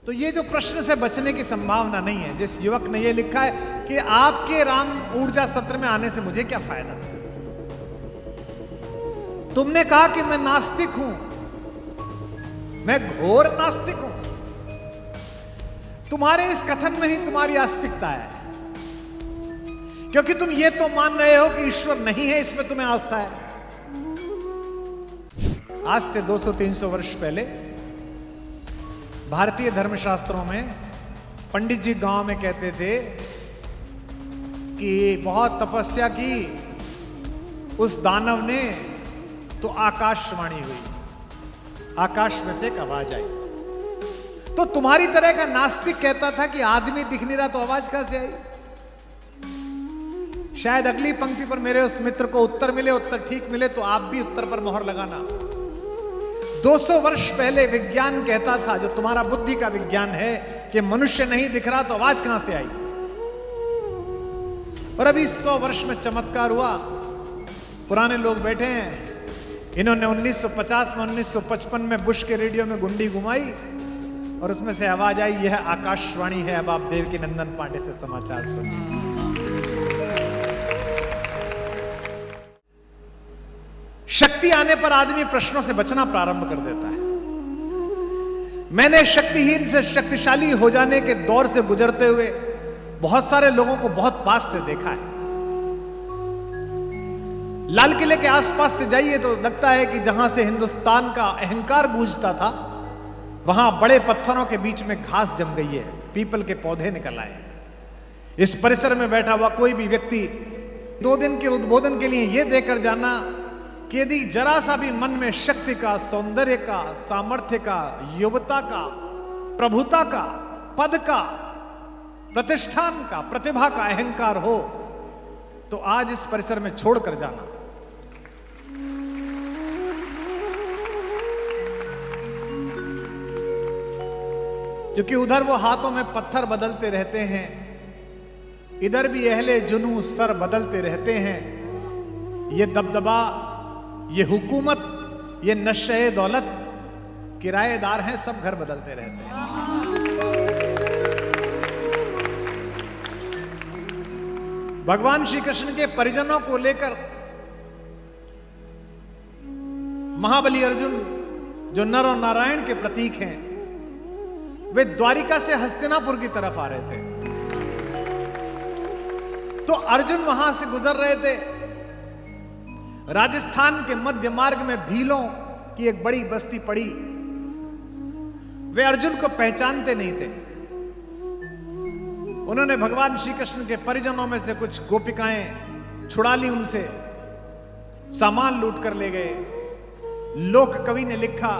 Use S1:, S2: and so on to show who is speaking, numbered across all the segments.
S1: तो ये जो प्रश्न से बचने की संभावना नहीं है, जिस युवक ने ये लिखा है कि आपके राम ऊर्जा सत्र में आने से मुझे क्या फायदा। तुमने कहा कि मैं नास्तिक हूं, मैं घोर नास्तिक हूं। तुम्हारे इस कथन में ही तुम्हारी आस्तिकता है, क्योंकि तुम ये तो मान रहे हो कि ईश्वर नहीं है, इसमें तुम्हें आस्था है। आज से 200-300 वर्ष पहले भारतीय धर्मशास्त्रों में पंडित जी गांव में कहते थे कि बहुत तपस्या की उस दानव ने तो आकाशवाणी हुई, आकाश में से एक आवाज आई। तो तुम्हारी तरह का नास्तिक कहता था कि आदमी दिख नहीं रहा तो आवाज कहां से आई। शायद अगली पंक्ति पर मेरे उस मित्र को उत्तर मिले, उत्तर ठीक मिले तो आप भी उत्तर पर मोहर लगाना। 200 वर्ष पहले विज्ञान कहता था, जो तुम्हारा बुद्धि का विज्ञान है, कि मनुष्य नहीं दिख रहा तो आवाज कहां से आई। और अभी 100 वर्ष में चमत्कार हुआ। पुराने लोग बैठे हैं, इन्होंने 1950 में 1955 में बुश के रेडियो में गुंडी घुमाई और उसमें से आवाज आई, यह आकाशवाणी है, अब आप देवकी नंदन पांडे से समाचार सुनिए। शक्ति आने पर आदमी प्रश्नों से बचना प्रारंभ कर देता है। मैंने शक्तिहीन से शक्तिशाली हो जाने के दौर से गुजरते हुए बहुत सारे लोगों को बहुत पास से देखा है। लाल किले के आसपास से जाइए तो लगता है कि जहां से हिंदुस्तान का अहंकार गूंजता था, वहां बड़े पत्थरों के बीच में घास जम गई है, पीपल के पौधे निकल आए। इस परिसर में बैठा हुआ कोई भी व्यक्ति 2 दिन के उद्बोधन के लिए यह देकर जाना कि यदि जरा सा भी मन में शक्ति का, सौंदर्य का, सामर्थ्य का, युवता का, प्रभुता का, पद का, प्रतिष्ठान का, प्रतिभा का अहंकार हो तो आज इस परिसर में छोड़कर जाना। क्योंकि उधर वो हाथों में पत्थर बदलते रहते हैं, इधर भी अहले जुनू सर बदलते रहते हैं। ये दबदबा, ये हुकूमत, ये नशे दौलत, किराएदार हैं, सब घर बदलते रहते हैं। भगवान श्री कृष्ण के परिजनों को लेकर महाबली अर्जुन, जो नर और नारायण के प्रतीक हैं, वे द्वारिका से हस्तिनापुर की तरफ आ रहे थे। तो अर्जुन वहां से गुजर रहे थे। राजस्थान के मध्य मार्ग में भीलों की एक बड़ी बस्ती पड़ी। वे अर्जुन को पहचानते नहीं थे। उन्होंने भगवान श्री कृष्ण के परिजनों में से कुछ गोपिकाएं छुड़ा ली, उनसे सामान लूट कर ले गए। लोक कवि ने लिखा,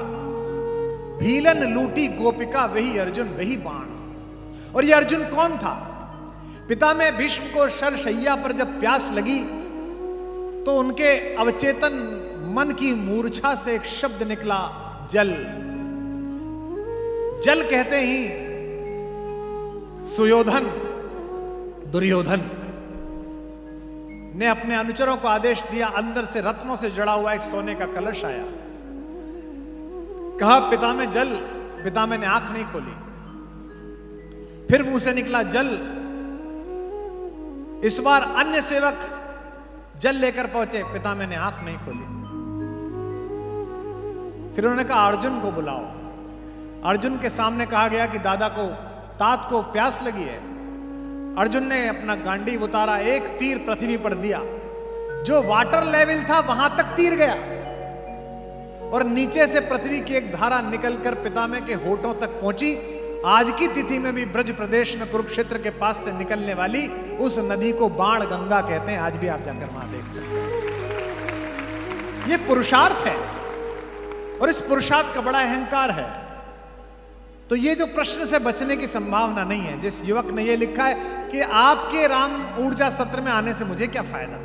S1: भीलन लूटी गोपिका वही अर्जुन वही बाण। और यह अर्जुन कौन था? पिता में भीष्म को शरशैया पर जब प्यास लगी तो उनके अवचेतन मन की मूर्छा से एक शब्द निकला, जल। जल कहते ही सुयोधन, दुर्योधन ने अपने अनुचरों को आदेश दिया, अंदर से रत्नों से जड़ा हुआ एक सोने का कलश आया। कहा, पिता में जल। पिता ने आंख नहीं खोली। फिर मुंह से निकला जल। इस बार अन्य सेवक जल लेकर पहुंचे, पिता ने आंख नहीं खोली। फिर उन्होंने कहा, अर्जुन को बुलाओ। अर्जुन के सामने कहा गया कि दादा को, तात को प्यास लगी है। अर्जुन ने अपना गांडीव उतारा, एक तीर पृथ्वी पर दिया। जो वाटर लेवल था वहां तक तीर गया और नीचे से पृथ्वी की एक धारा निकलकर पितामह के होठों तक पहुंची। आज की तिथि में भी ब्रज प्रदेश में कुरुक्षेत्र के पास से निकलने वाली उस नदी को बाण गंगा कहते हैं। आज भी आप जाकर वहां देख सकते हैं। यह पुरुषार्थ है और इस पुरुषार्थ का बड़ा अहंकार है। तो ये जो प्रश्न से बचने की संभावना नहीं है, जिस युवक ने यह लिखा है कि आपके राम ऊर्जा सत्र में आने से मुझे क्या फायदा।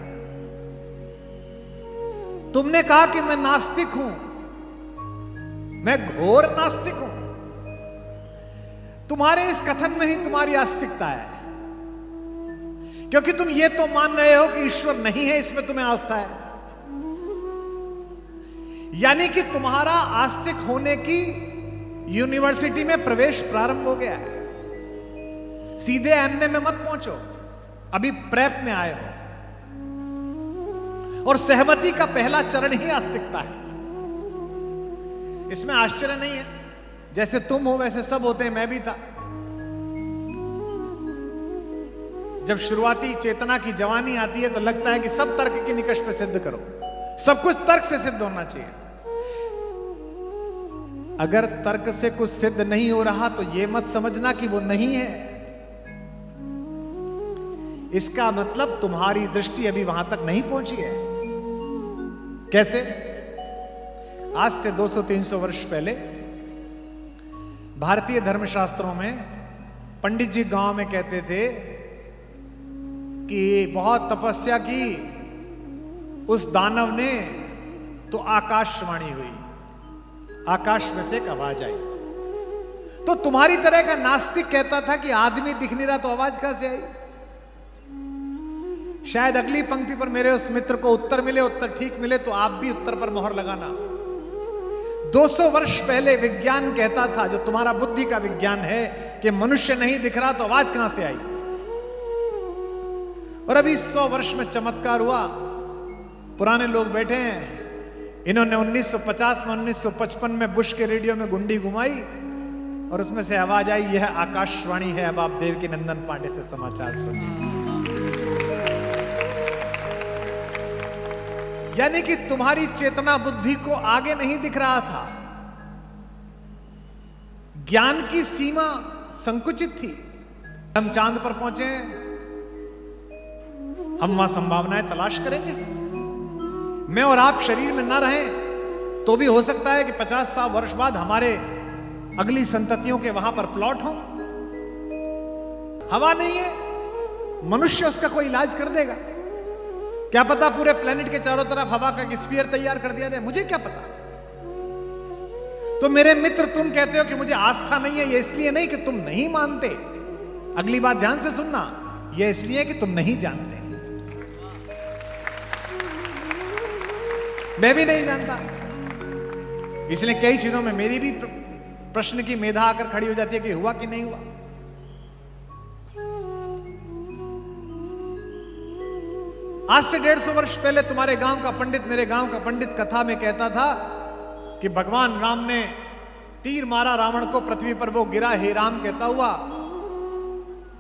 S1: तुमने कहा कि मैं नास्तिक हूं, मैं घोर नास्तिक हूं। तुम्हारे इस कथन में ही तुम्हारी आस्तिकता है, क्योंकि तुम ये तो मान रहे हो कि ईश्वर नहीं है, इसमें तुम्हें आस्था है। यानी कि तुम्हारा आस्तिक होने की यूनिवर्सिटी में प्रवेश प्रारंभ हो गया है, सीधे एमए में मत पहुंचो, अभी प्रेप में आए हो। और सहमति का पहला चरण ही आस्तिकता है। इसमें आश्चर्य नहीं है, जैसे तुम हो वैसे सब होते हैं, मैं भी था। जब शुरुआती चेतना की जवानी आती है तो लगता है कि सब तर्क के निकष पे सिद्ध करो, सब कुछ तर्क से सिद्ध होना चाहिए। अगर तर्क से कुछ सिद्ध नहीं हो रहा तो यह मत समझना कि वो नहीं है, इसका मतलब तुम्हारी दृष्टि अभी वहां तक नहीं पहुंची है। कैसे? आज से 200-300 वर्ष पहले भारतीय धर्मशास्त्रों में पंडित जी गांव में कहते थे कि बहुत तपस्या की उस दानव ने तो आकाशवाणी हुई, आकाश में से एक आवाज आई। तो तुम्हारी तरह का नास्तिक कहता था कि आदमी दिख नहीं रहा तो आवाज कहां से आई। शायद अगली पंक्ति पर मेरे उस मित्र को उत्तर मिले, उत्तर ठीक मिले तो आप भी उत्तर पर मोहर लगाना। 200 वर्ष पहले विज्ञान कहता था, जो तुम्हारा बुद्धि का विज्ञान है, कि मनुष्य नहीं दिख रहा तो आवाज कहां से आई। और अभी 100 वर्ष में चमत्कार हुआ। पुराने लोग बैठे हैं, इन्होंने 1950 में 1955 में बुश के रेडियो में गुंडी घुमाई और उसमें से आवाज आई, यह आकाशवाणी है, अब आप देवकी नंदन पांडे से समाचार सुनिए। यानी कि तुम्हारी चेतना बुद्धि को आगे नहीं दिख रहा था, ज्ञान की सीमा संकुचित थी। हम चांद पर पहुंचे, हम वहां संभावनाएं तलाश करेंगे। मैं और आप शरीर में ना रहें तो भी हो सकता है कि 50 वर्ष बाद हमारे अगली संततियों के वहां पर प्लॉट हो। हवा नहीं है, मनुष्य उसका कोई इलाज कर देगा। क्या पता पूरे प्लेनेट के चारों तरफ हवा का स्फीयर तैयार कर दिया जाए, मुझे क्या पता। तो मेरे मित्र, तुम कहते हो कि मुझे आस्था नहीं है, यह इसलिए नहीं कि तुम नहीं मानते। अगली बात ध्यान से सुनना, यह इसलिए कि तुम नहीं जानते। मैं भी नहीं जानता, इसलिए कई चीजों में मेरी भी प्रश्न की मेधा आकर खड़ी हो जाती है कि हुआ कि नहीं हुआ। आज से 150 वर्ष पहले तुम्हारे गांव का पंडित, मेरे गांव का पंडित कथा में कहता था कि भगवान राम ने तीर मारा रावण को, पृथ्वी पर वो गिरा, हे राम कहता हुआ,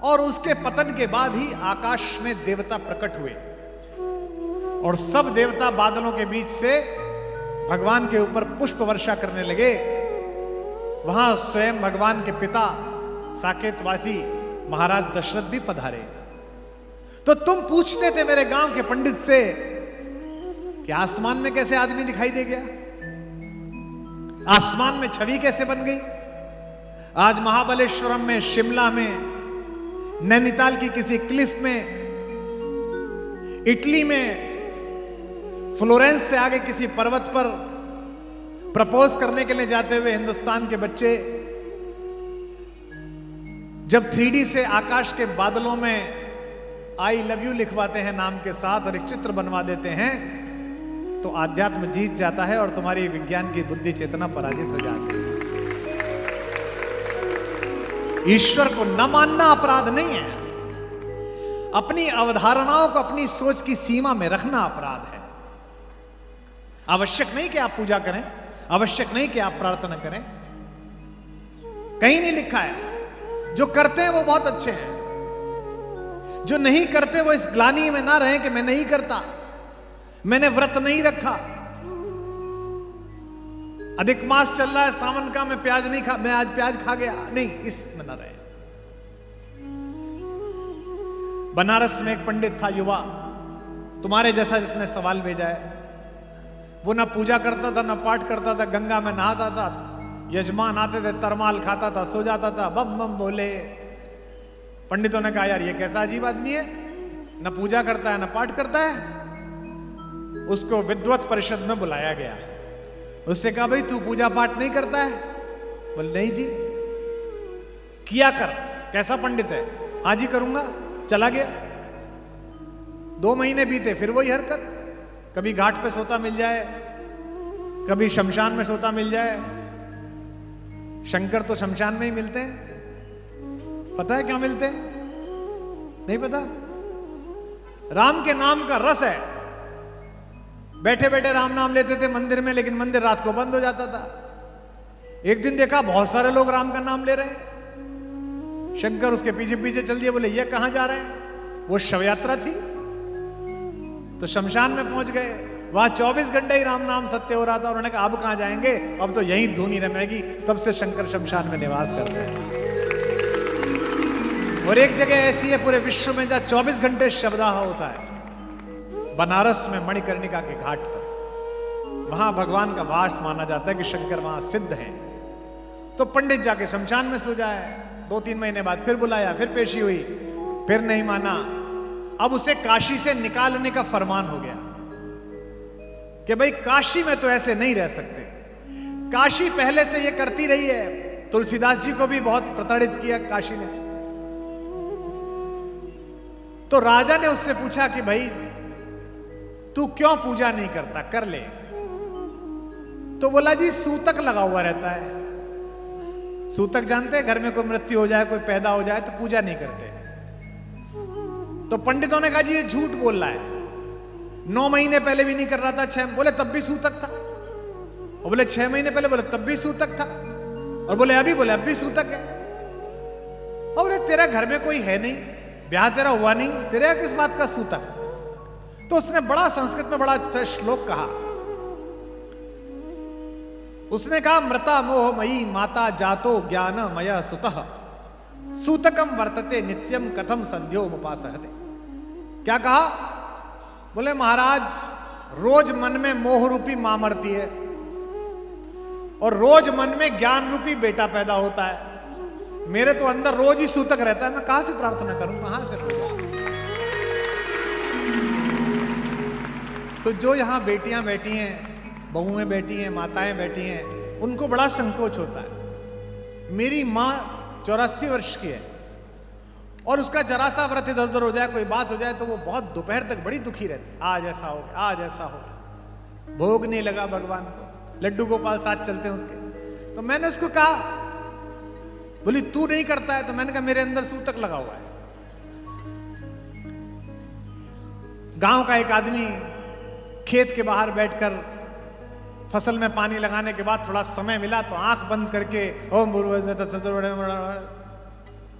S1: और उसके पतन के बाद ही आकाश में देवता प्रकट हुए और सब देवता बादलों के बीच से भगवान के ऊपर पुष्प वर्षा करने लगे। वहां स्वयं भगवान के पिता साकेतवासी महाराज दशरथ भी पधारे। तो तुम पूछते थे मेरे गांव के पंडित से कि आसमान में कैसे आदमी दिखाई दे गया, आसमान में छवि कैसे बन गई। आज महाबलेश्वरम में, शिमला में, नैनीताल की किसी क्लिफ में, इटली में, फ्लोरेंस से आगे किसी पर्वत पर प्रपोज करने के लिए जाते हुए हिंदुस्तान के बच्चे जब 3D से आकाश के बादलों में आई लव यू लिखवाते हैं नाम के साथ और एक चित्र बनवा देते हैं, तो आध्यात्म जीत जाता है और तुम्हारी विज्ञान की बुद्धि चेतना पराजित हो जाती है। ईश्वर को न मानना अपराध नहीं है, अपनी अवधारणाओं को, अपनी सोच की सीमा में रखना अपराध है। आवश्यक नहीं कि आप पूजा करें, आवश्यक नहीं कि आप प्रार्थना करें, कहीं नहीं लिखा है। जो करते हैं वो बहुत अच्छे हैं, जो नहीं करते वो इस ग्लानि में ना रहें कि मैं नहीं करता, मैंने व्रत नहीं रखा, अधिक मास चल रहा है, सावन का मैं प्याज नहीं खा, मैं आज प्याज खा गया, नहीं, इसमें ना रहे। बनारस में एक पंडित था, युवा, तुम्हारे जैसा, जिसने सवाल भेजा है। वो ना पूजा करता था, ना पाठ करता था, गंगा में नहाता था, यजमान आते थे, तरमाल खाता था, सो जाता था, बम बम बोले। पंडितों ने कहा, यार ये कैसा अजीब आदमी है, ना पूजा करता है ना पाठ करता है। उसको विद्वत परिषद में बुलाया गया। उससे कहा, भाई तू पूजा पाठ नहीं करता है? बोले नहीं जी। किया कर। कैसा पंडित है? हाँ जी करूंगा। चला गया। 2 महीने बीते, फिर वही हरकत। कभी घाट पे सोता मिल जाए, कभी शमशान में सोता मिल जाए, शंकर तो शमशान में ही मिलते हैं। पता है क्यों मिलते हैं? नहीं पता? राम के नाम का रस है। बैठे बैठे राम नाम लेते थे मंदिर में, लेकिन मंदिर रात को बंद हो जाता था। एक दिन देखा बहुत सारे लोग राम का नाम ले रहे हैं। शंकर उसके पीछे पीछे चल दिए, बोले ये कहां जा रहे हैं? वो शव यात्रा थी। तो शमशान में पहुंच गए, वहां 24 घंटे ही राम नाम सत्य हो रहा था। उन्होंने कहा अब कहां जाएंगे, अब तो यही धुनी रमेगी। तब से शंकर शमशान में निवास करते हैं। और एक जगह ऐसी है पूरे विश्व में जहां 24 घंटे शवदाह होता है, बनारस में मणिकर्णिका के घाट पर। वहां भगवान का वास माना जाता है कि शंकर वहां सिद्ध हैं। तो पंडित जाके शमशान में सो जाए। 2-3 महीने बाद फिर बुलाया, फिर पेशी हुई, फिर नहीं माना। अब उसे काशी से निकालने का फरमान हो गया कि भाई काशी में तो ऐसे नहीं रह सकते। काशी पहले से ये करती रही है। तुलसीदास जी को भी बहुत प्रताड़ित किया काशी ने। तो राजा ने उससे पूछा कि भाई तू क्यों पूजा नहीं करता, कर ले। तो बोला जी सूतक लगा हुआ रहता है। सूतक जानते हैं, घर में कोई मृत्यु हो जाए, कोई पैदा हो जाए तो पूजा नहीं करते। तो पंडितों ने कहा जी ये झूठ बोल रहा है। 9 महीने पहले भी नहीं कर रहा था, 6 बोले तब भी सूतक था। और बोले 6 महीने पहले, बोले तब भी सूतक था। और बोले अब भी सूतक है। और बोले तेरा घर में कोई है नहीं, ब्याह तेरा हुआ नहीं, तेरे किस बात का सूतक? तो उसने बड़ा संस्कृत में बड़ा अच्छा श्लोक कहा। उसने कहा मृता मोहमयी माता जातो ज्ञानमय सुतः सूतकम वर्तते नित्यम कथम संध्यो उपासहते। क्या कहा? बोले महाराज रोज मन में मोह रूपी मां मरती है और रोज मन में ज्ञान रूपी बेटा पैदा होता है। मेरे तो अंदर रोज ही सूतक रहता है, मैं कहां से प्रार्थना करूं, कहां से पूजा? तो जो यहां बेटियां बैठी हैं, बहुएं बैठी हैं, माताएं बैठी हैं, उनको बड़ा संकोच होता है। मेरी मां 84 वर्ष की है और उसका जरा सा व्रत इधर उधर हो जाए, कोई बात हो जाए तो वो बहुत दोपहर तक बड़ी दुखी रहती। आज ऐसा हो गया, आज ऐसा हो गया, भोग नहीं लगा भगवान को। लड्डू गोपाल साथ चलते हैं उसके। तो मैंने उसको कहा, बोली तू नहीं करता है? तो मैंने कहा मेरे अंदर सूतक लगा हुआ है। गांव का एक आदमी खेत के बाहर बैठकर फसल में पानी लगाने के बाद थोड़ा समय मिला तो आंख बंद करके ओम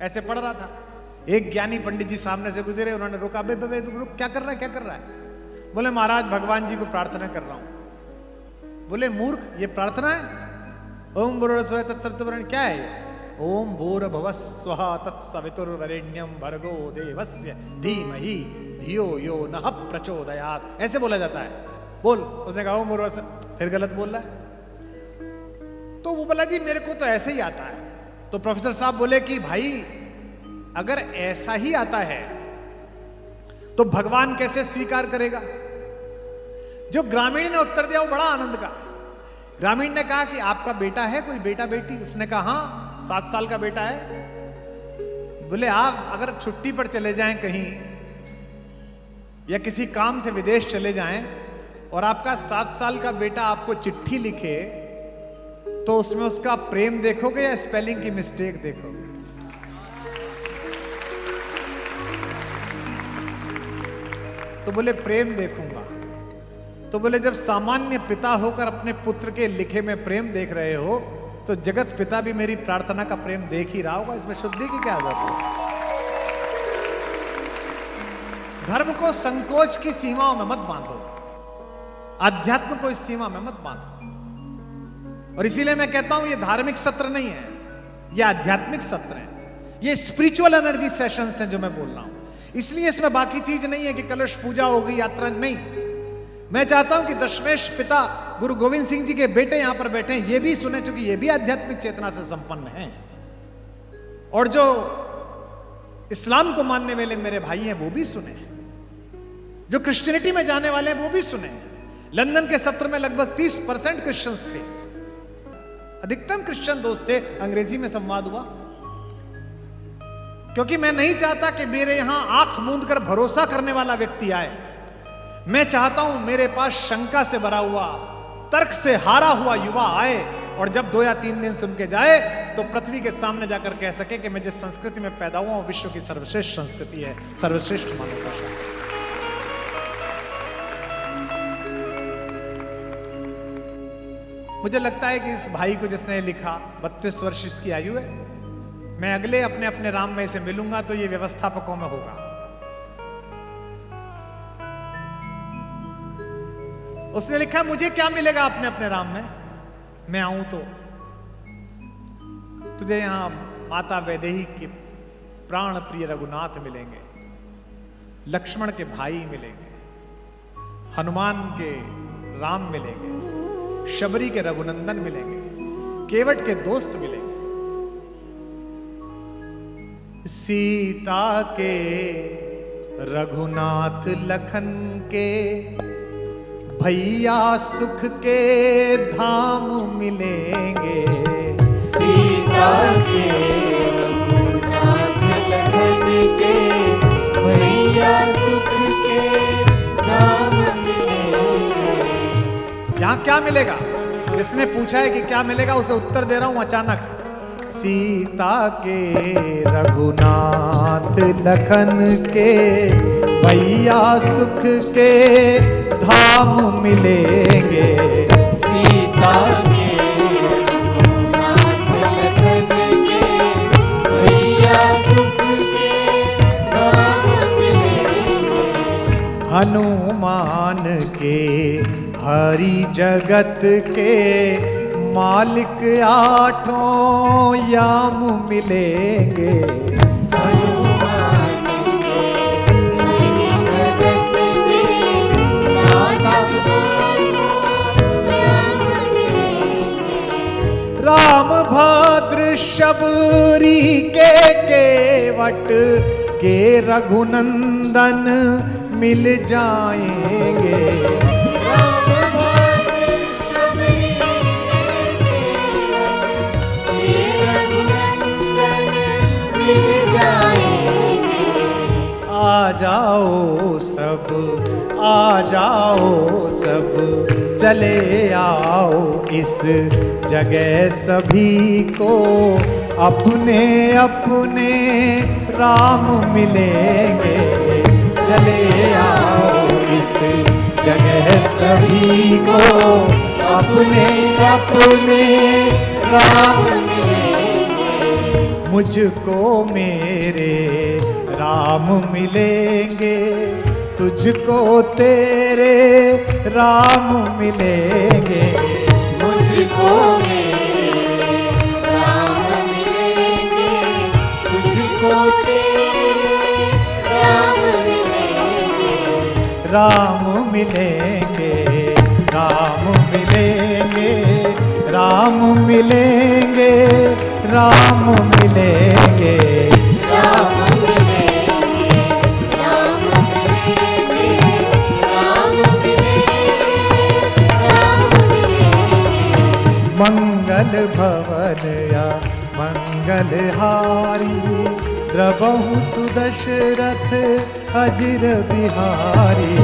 S1: ऐसे पढ़ रहा था। एक ज्ञानी पंडित जी सामने से गुजरे, उन्होंने रोका, बे रुक, क्या कर रहा है, क्या कर रहा है? बोले महाराज भगवान जी को प्रार्थना कर रहा हूं। बोले मूर्ख, ये प्रार्थना है? ओम भूर्भुवः तत्सवितुर्वरेण्यं, क्या है ये? ओम भूर्भुवः स्वः तत्सवितुर्वरेण्यं भर्गो देवस्य धीमहि धियो यो नः प्रचोदयात्, ऐसे बोला जाता है। बोल। उसने कहा ओम भूर्भुवः, फिर गलत बोल रहा है। तो वो बोला जी मेरे को तो ऐसे ही आता है। तो प्रोफेसर साहब बोले कि भाई अगर ऐसा ही आता है तो भगवान कैसे स्वीकार करेगा? जो ग्रामीण ने उत्तर दिया वो बड़ा आनंद का। ग्रामीण ने कहा कि आपका बेटा है, कोई बेटा बेटी? उसने कहा हाँ 7 साल का बेटा है। बोले आप अगर छुट्टी पर चले जाएं कहीं या किसी काम से विदेश चले जाएं और आपका 7 साल का बेटा आपको चिट्ठी लिखे तो उसमें उसका प्रेम देखोगे या स्पेलिंग की मिस्टेक देखोगे? तो बोले प्रेम देखूंगा। तो बोले जब सामान्य पिता होकर अपने पुत्र के लिखे में प्रेम देख रहे हो तो जगत पिता भी मेरी प्रार्थना का प्रेम देख ही रहा होगा, इसमें शुद्धि की क्या जरूरत है? धर्म को संकोच की सीमाओं में मत बांधो, अध्यात्म को इस सीमा में मत बांधो। और इसीलिए मैं कहता हूं ये धार्मिक सत्र नहीं है, ये आध्यात्मिक सत्र है, ये स्पिरिचुअल एनर्जी सेशंस हैं जो मैं बोल रहा हूं। इसलिए इसमें बाकी चीज नहीं है कि कलश पूजा होगी, यात्रा नहीं। मैं चाहता हूं कि दशमेश पिता गुरु गोविंद सिंह जी के बेटे यहां पर बैठे हैं, ये भी सुने, क्योंकि ये भी आध्यात्मिक चेतना से संपन्न हैं। और जो इस्लाम को मानने वाले मेरे भाई हैं वो भी सुने, जो क्रिश्चियनिटी में जाने वाले हैं वो भी सुने। लंदन के सत्र में लगभग 30% क्रिश्चियंस थे, अधिकतम क्रिश्चियन दोस्त थे। अंग्रेजी में संवाद हुआ क्योंकि मैं नहीं चाहता कि मेरे यहां आंख मूंद कर भरोसा करने वाला व्यक्ति आए। मैं चाहता हूं मेरे पास शंका से भरा हुआ, तर्क से हारा हुआ युवा आए और जब 2 या 3 दिन सुन के जाए तो पृथ्वी के सामने जाकर कह सके कि मैं जिस संस्कृति में पैदा हुआ हूं विश्व की सर्वश्रेष्ठ संस्कृति है, सर्वश्रेष्ठ मानव भाषा है। मुझे लगता है कि इस भाई को जिसने लिखा 32 वर्ष इसकी आयु है, मैं अगले अपने अपने राम में इसे मिलूंगा तो ये व्यवस्थापकों में होगा। उसने लिखा मुझे क्या मिलेगा अपने अपने राम में, मैं आऊं तो तुझे यहां माता वैदेही के प्राण प्रिय रघुनाथ मिलेंगे, लक्ष्मण के भाई मिलेंगे, हनुमान के राम मिलेंगे, शबरी के रघुनंदन मिलेंगे, केवट के दोस्त मिलेंगे, सीता के रघुनाथ लखन के भैया सुख के धाम मिलेंगे,
S2: सीता के रघुनाथ लखन के भैया सुख के धाम मिलेंगे।
S1: यहां क्या मिलेगा? जिसने पूछा है कि क्या मिलेगा उसे उत्तर दे रहा हूं अचानक, सीता के रघुनाथ लखन के भैया सुख के धाम मिलेंगे,
S2: सीता के रघुनाथ लखन के भैया सुख के धाम मिलेंगे।
S1: हनुमान के हरि जगत के मालिक 8 याम मिलेंगे,
S2: हनुमान के हरि जगत के मालिक 8 याम मिलेंगे।
S1: राम भद्र शबरी के केवट के रघुनंदन मिल जाएंगे,
S2: राम भद्र शबरी के रघुनंदन मिल जाएंगे।
S1: आ जाओ सब, आ जाओ सब, चले आओ इस जगह सभी को अपने अपने राम मिलेंगे, चले आओ इस जगह सभी को अपने अपने राम
S2: मिलेंगे।
S1: मुझको मेरे राम मिलेंगे, तुझको तेरे राम मिलेंगे,
S2: मुझको मेरे राम मिलेंगे, तुझको तेरे राम मिलेंगे।
S1: राम मिलेंगे, राम मिलेंगे, राम मिलेंगे, राम मिलेंगे,
S2: राम मिलेंगे, राम मिलेंगे, राम मिलेंगे, राम मिलेंगे।
S1: मंगल भवन या मंगल हारी, द्रवहु सुदशरथ अजिर बिहारी,